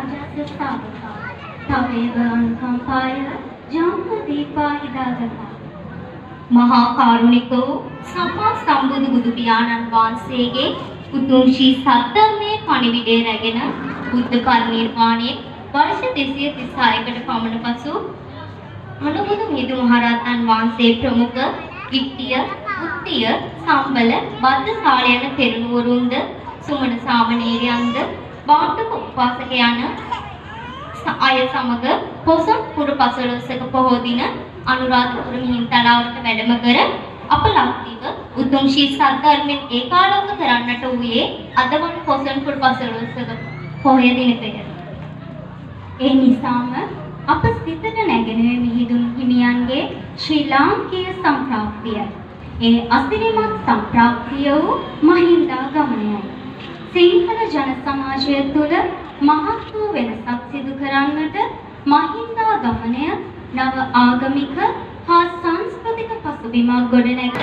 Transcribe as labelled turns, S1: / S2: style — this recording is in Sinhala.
S1: राजस्य साधका तवेव अनुकंपाय जम्बुदीपा इदागता මහා කාරුණික වූ සම්මා සම්බුදු බුදු පියාණන් වහන්සේගේ උතුම් ශ්‍රී සද්ධර්මයේ පණිවිඩය රැගෙන බුද්ධ පරිනිර්වාණයේ වර්ෂ 236කට පමණ පසු අනුබුදු මිහිඳු මහරහතන් වහන්සේ ප්‍රමුඛ විත්තිය, උත්තිය, සම්බල, බද්දසාල යන තෙරණුවරුන්ද සුමන සාමණේරයන්ද බෞද්ධ උපාසක යන අය සමග පොසොන් පුර 15ක පොහෝ දින අනුරාධපුර මිහින්තලාවට වැඩම කර අප ලක්දිව උතුම් ශ්‍රී සද්ධර්මයෙන් ඒකාලෝක කරන්නට වූයේ අද වන පොසොන් පුර 15ක පොහොය දිනකය. ඒ නිසාම අප සිතට නැගෙනුවේ මිහිඳුන් හිමියන්ගේ ශ්‍රී ලාංකීය සම්ප්‍රාප්තිය. ඒ අසිරිමත් සම්ප්‍රාප්තිය වූ මහින්දාගමනයයි. සිංහල ජන සමාජය තුළ මහත් වූ වෙනසක් සිදු කරන්නට මහින්දාගමනය නව ආගමික හා සංස්කෘතික පසුබිමක් ගොඩනැග